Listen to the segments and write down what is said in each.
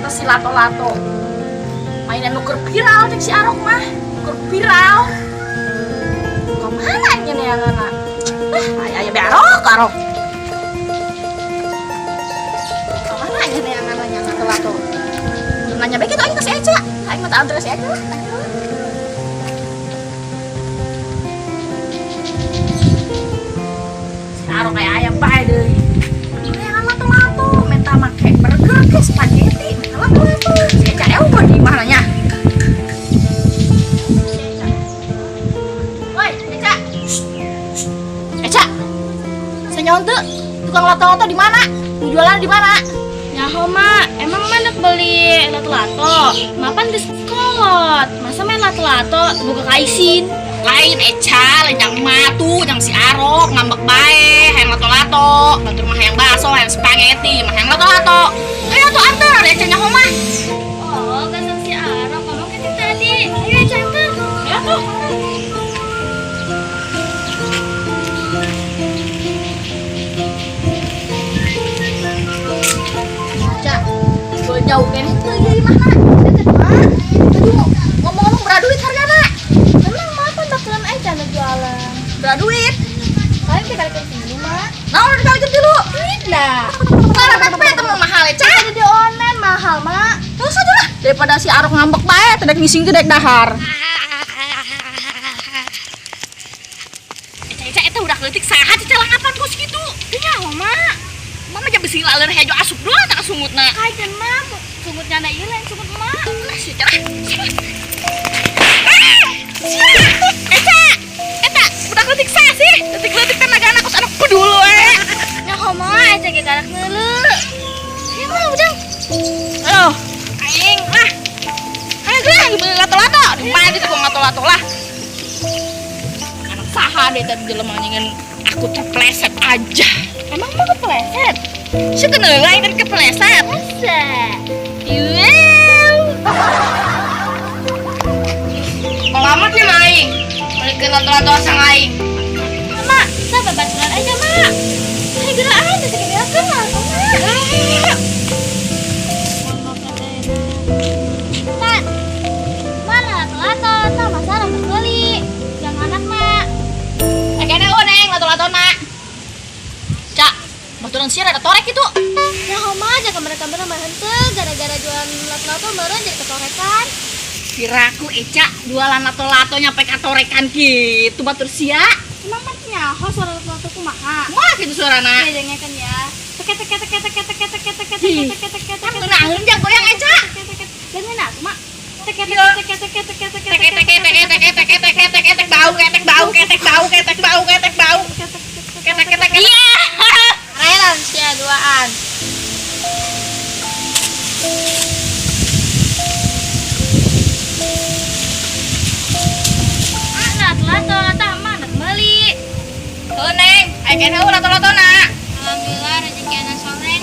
eta si lato-lato. Mainan nuker viral cek si Arok mah. Nuker viral. Kemana nya nih anak? Aya be Arok. Kemana nya nih anaknya lato-lato? Nanya baik itu aja ke si Eca. Aing mah teu si Eca. Arok kayak ayam bae deui. Kayak lato-lato, minta make burger ke spaghetti, lato-lato. Si Eca eueuh di mananya? Woi, Eca. Eca. Senyawan teu tukang lato-lato di mana? Jualan di mana? Nyaho mak, emang mana beli lato-lato? Mapan di sekolot, masa main lato-lato buka kaisin? Lain Eca, lain yang matu, yang si Arok ngambek bae, hayang lato-lato, batur mah hayang bakso, hayang spaghetti, mah hayang lato-lato. Ayo tuh antar, Eca nyaho mah. Oh, gasang si Arok, ngomong ke tadi. Ayo cantik. Ya tuh. Eca, gue jauh kan itu jadi mana? Deket mah. Tadi ngomong-ngomong beraduit hargana. Emang mapan bakalan aja jualan. Beraduit. Kalian tinggal ke sini mak. Nah, udah dikalikin dulu. Tidak. Karena PP temen mahal Eca. Ada di online mahal mak. Terus aja lah. Daripada si Arok ngambek bae, tedek ngising tedek dahar. Eca eta udah keutik saha celang apaan kos gitu. Nyaho mak. Mama aja besi laler hejo asup doang tak sungutna. Kajen mak, sumutnya ada ieu lain sumut mak. Nah, si cerah. Eca, eta udah keutik saha sih? Detik-detik tenaga anak kos anak pedulu Nyaho mak, aja ge garak neuleu. Ya mah udah. Ayo, aing lah. Ayo gelah beli lato-lato. Di mana itu gua lato-lato lah. Anak saha deh tadi jelema nyengen aku terpleset aja. Emang mau kepleset? Si kenal lain kan kepleset. Masa? Wow. Pelamat nih maing. Balikin lato-lato sang aing. Mak, sabar baturan aja mak. Ayo gerak aja segini kan mak. Tat, mana lato-lato? Nah masalah beli. Yang anak mak. Kayaknya lo neng lato-lato nak. Cak, baturan siar ada torek itu. Nyaho mah aja kamera-kamera mah henteu gara-gara jualan lato-lato meureun jadi ketorekan. Kiraku Eca jualan lato-lato nyampe katorekan gitu batur sia. Emang mah nyaho suara lato-lato kumaha? Mah gitu suarana. Bedanya kan ya. Teket teket teket teket teket teket teket Ih, teket teket kan tenang jangan goyang Eca. Jangan aku mak. Teket Iya. teket teket teket teket Tek tek tek tek tek tek tek tek tek tek bau ketek bau ketek bau ketek bau ketek bau ketek ketek. Iya. Relan sia duaan. Lato-lato mana beli? Heuh neng, aya keneh lato-lato na. Alhamdulillah rezeki anak soleh.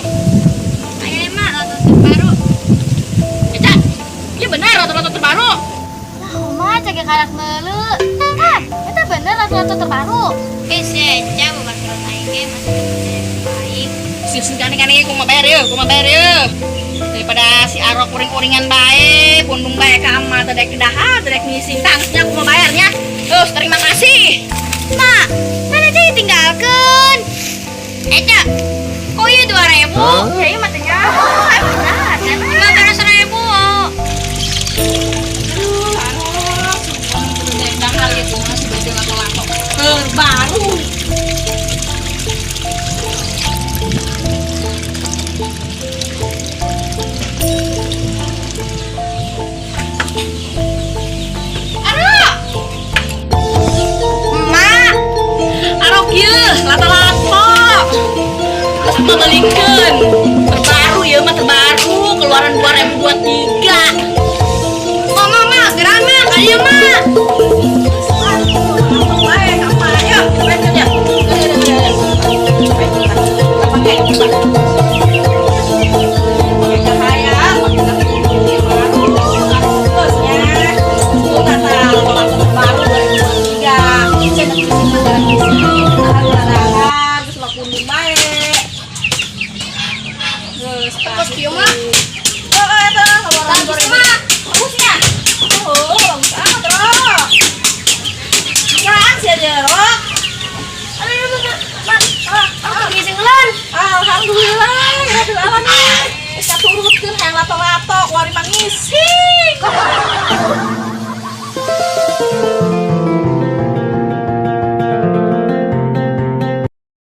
Ayo mak lato terbaru. Eca, iya benar lato-lato terbaru. Nah, mah jaga karak neuleu. Kan, eta bener lato-lato terbaru. Bisa aja bukan lato aing masih baik. Sih gane-gane kumaha bayar yeuh. Daripada si Arok uring-uringan bae, pundung bae ka emak tedek dahar, tedek ngising tangnya kumaha bayarnya. Terus terima kasih. Mak, mana aja ditinggalkan. Eca, kok iya 2.000? Ya iya matanya. Benar, cuma karena 1.000. Aduh, tedek dahar ya kumaha si baju lato-lato terbaru. Lato-lato terus belikan terbaru ya mah terbaru keluaran 2023 mama gerana kayak mah baik apa ya lanjut ya Terus kieu mah. jeruk. Gising lan. Alhamdulillah, rabbil alamin. Geus katurutkeun hayang lato-lato kuari mangisi.